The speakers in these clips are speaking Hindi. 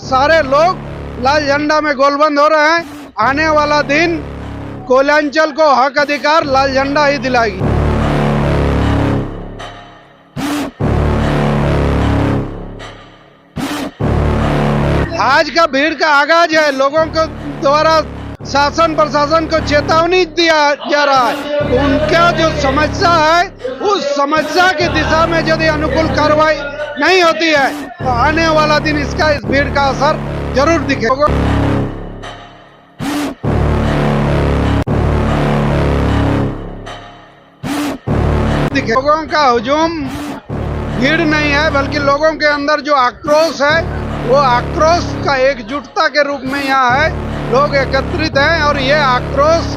सारे लोग लाल झंडा में गोलबंद हो रहे हैं। आने वाला दिन कोयलांचल को हक अधिकार लाल झंडा ही दिलाएगी। आज का भीड़ का आगाज है। लोगों को द्वारा शासन प्रशासन को चेतावनी दिया जा रहा है। उनका जो समस्या है उस समस्या की दिशा में यदि अनुकूल कार्रवाई नहीं होती है तो आने वाला दिन इस भीड़ का असर जरूर दिखेगा। लोगों का हुजूम भीड़ नहीं है, बल्कि लोगों के अंदर जो आक्रोश है वो आक्रोश का एकजुटता के रूप में यहाँ है। लोग एकत्रित हैं और ये आक्रोश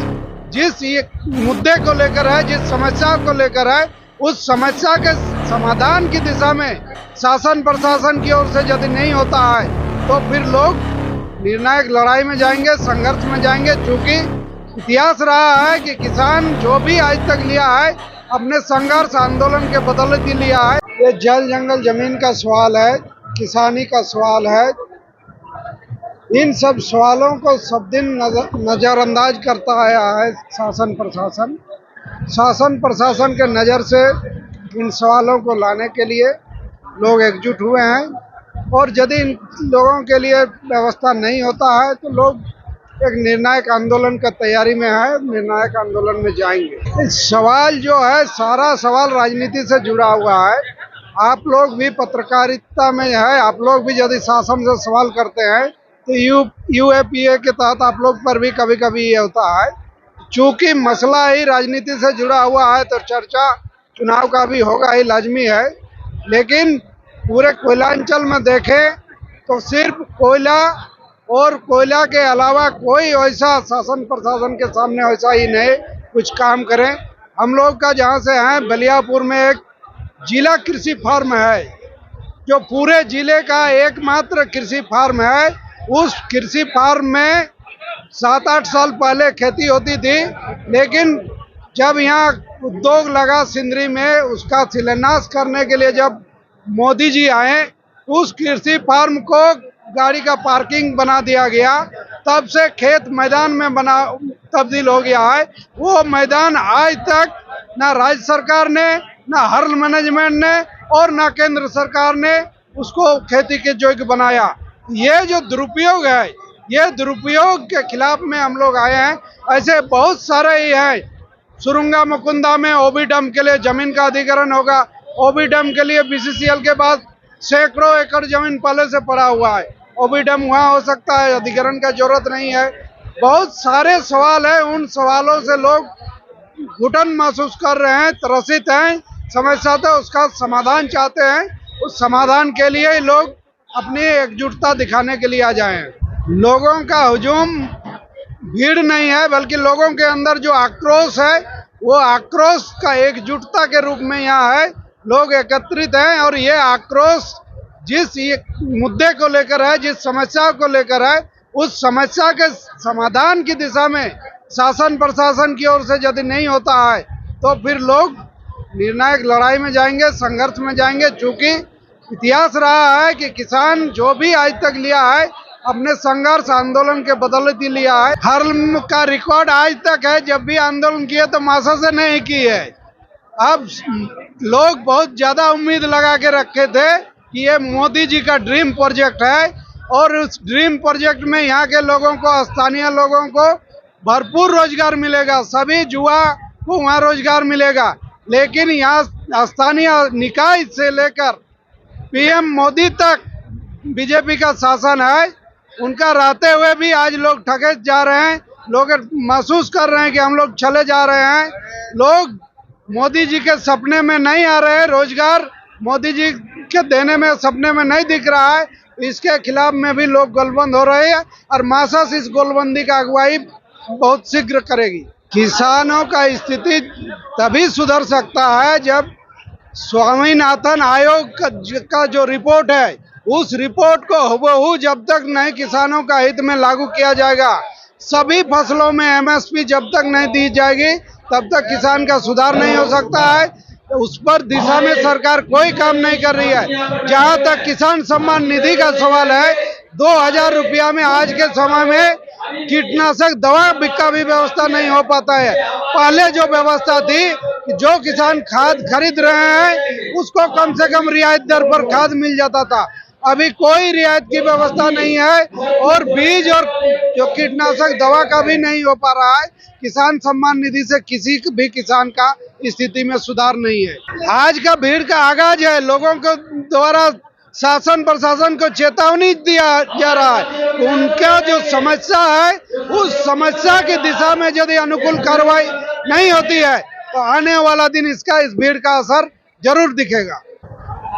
जिस मुद्दे को लेकर है, जिस समस्या को लेकर है, उस समस्या के समाधान की दिशा में शासन प्रशासन की ओर से यदि नहीं होता है तो फिर लोग निर्णायक लड़ाई में जाएंगे, संघर्ष में जाएंगे। चूंकि इतिहास रहा है कि किसान जो भी आज तक लिया है अपने संघर्ष आंदोलन के बदौलत लिया है। ये जल जंगल जमीन का सवाल है, किसानी का सवाल है। इन सब सवालों को सब दिन नजरअंदाज करता आया है शासन प्रशासन। शासन प्रशासन के नज़र से इन सवालों को लाने के लिए लोग एकजुट हुए हैं और यदि इन लोगों के लिए व्यवस्था नहीं होता है तो लोग एक निर्णायक आंदोलन का तैयारी में है, निर्णायक आंदोलन में जाएंगे। सवाल जो है सारा सवाल राजनीति से जुड़ा हुआ है। आप लोग भी पत्रकारिता में है, आप लोग भी यदि शासन से सवाल करते हैं तो यूएपीए के तहत आप लोग पर भी कभी कभी ये होता है। चूंकि मसला ही राजनीति से जुड़ा हुआ है तो चर्चा चुनाव का भी होगा ही, लाजमी है। लेकिन पूरे कोयलांचल में देखें तो सिर्फ कोयला और कोयला के अलावा कोई वैसा शासन प्रशासन के सामने वैसा ही नहीं कुछ काम करें। हम लोग का जहाँ से है बलियापुर में एक जिला कृषि फार्म है जो पूरे जिले का एकमात्र कृषि फार्म है। उस कृषि फार्म में 7-8 साल पहले खेती होती थी, लेकिन जब यहाँ उद्योग लगा सिंदरी में, उसका शिलान्यास करने के लिए जब मोदी जी आए उस कृषि फार्म को गाड़ी का पार्किंग बना दिया गया। तब से खेत मैदान में तब्दील हो गया है। वो मैदान आज तक ना राज्य सरकार ने, ना हर्ल मैनेजमेंट ने और ना केंद्र सरकार ने उसको खेती के योग्य बनाया। ये जो दुरुपयोग है, ये दुरुपयोग के खिलाफ में हम लोग आए हैं। ऐसे बहुत सारे ही हैं। सुरुंगा मुकुंदा में ओबी डैम के लिए जमीन का अधिग्रहण होगा। ओबी डैम के लिए बीसीसीएल के बाद सैकड़ों एकड़ जमीन पहले से पड़ा हुआ है। ओबी डैम वहाँ हो सकता है, अधिग्रहण का जरूरत नहीं है। बहुत सारे सवाल है, उन सवालों से लोग घुटन महसूस कर रहे हैं, त्रसित हैं, समस्या तो उसका समाधान चाहते हैं। उस समाधान के लिए लोग अपनी एकजुटता दिखाने के लिए आ जाए हैं। लोगों का हुजूम भीड़ नहीं है, बल्कि लोगों के अंदर जो आक्रोश है वो आक्रोश का एकजुटता के रूप में यहाँ है। लोग एकत्रित हैं और ये आक्रोश जिस मुद्दे को लेकर है, जिस समस्या को लेकर है, उस समस्या के समाधान की दिशा में शासन प्रशासन की ओर से यदि नहीं होता है तो फिर लोग निर्णायक लड़ाई में जाएंगे, संघर्ष में जाएंगे। चूंकि इतिहास रहा है कि किसान जो भी आज तक लिया है अपने संघर्ष आंदोलन के बदौलत ही लिया है। हर्ल का रिकॉर्ड आज तक है, जब भी आंदोलन किए तो मासा से नहीं की है। अब लोग बहुत ज्यादा उम्मीद लगा के रखे थे कि ये मोदी जी का ड्रीम प्रोजेक्ट है और उस ड्रीम प्रोजेक्ट में यहाँ के लोगों को, स्थानीय लोगों को भरपूर रोजगार मिलेगा, सभी युवा को वहाँ रोजगार मिलेगा। लेकिन यहाँ स्थानीय निकाय से लेकर पीएम मोदी तक बीजेपी का शासन है। उनका रहते हुए भी आज लोग ठगे जा रहे हैं। लोग महसूस कर रहे हैं कि हम लोग चले जा रहे हैं। लोग मोदी जी के सपने में नहीं आ रहे हैं, रोजगार मोदी जी के देने में सपने में नहीं दिख रहा है। इसके खिलाफ में भी लोग गोलबंद हो रहे हैं और मासास इस गोलबंदी का अगुवाई बहुत शीघ्र करेगी। किसानों का स्थिति तभी सुधर सकता है जब स्वामीनाथन आयोग का जो रिपोर्ट है उस रिपोर्ट को हुबहू जब तक नहीं किसानों का हित में लागू किया जाएगा, सभी फसलों में एमएसपी जब तक नहीं दी जाएगी तब तक किसान का सुधार नहीं हो सकता है। तो उस पर दिशा में सरकार कोई काम नहीं कर रही है। जहां तक किसान सम्मान निधि का सवाल है, 2000 रुपया में आज के समय में कीटनाशक दवा का भी व्यवस्था नहीं हो पाता है। पहले जो व्यवस्था थी कि जो किसान खाद खरीद रहे हैं उसको कम से कम रियायत दर पर खाद मिल जाता था। अभी कोई रियायत की व्यवस्था नहीं है और बीज और जो कीटनाशक दवा का भी नहीं हो पा रहा है। किसान सम्मान निधि से किसी भी किसान का स्थिति में सुधार नहीं है। आज का भीड़ का आगाज है, लोगों को द्वारा शासन प्रशासन को चेतावनी दिया जा रहा है। उनका जो समस्या है उस समस्या की दिशा में यदि अनुकूल कार्रवाई नहीं होती है तो आने वाला दिन इस भीड़ का असर जरूर दिखेगा।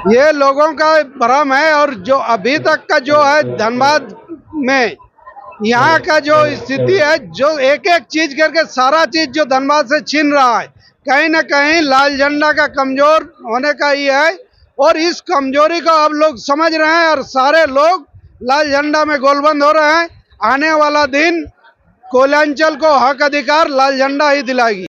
ये लोगों का भ्रम है और जो अभी तक का जो है धनबाद में यहाँ का जो स्थिति है, जो एक एक चीज करके सारा चीज जो धनबाद से छीन रहा है, कहीं ना कहीं लाल झंडा का कमजोर होने का ही है और इस कमजोरी को अब लोग समझ रहे हैं और सारे लोग लाल झंडा में गोलबंद हो रहे हैं। आने वाला दिन कोयलांचल को हक अधिकार लाल झंडा ही दिलाएगी।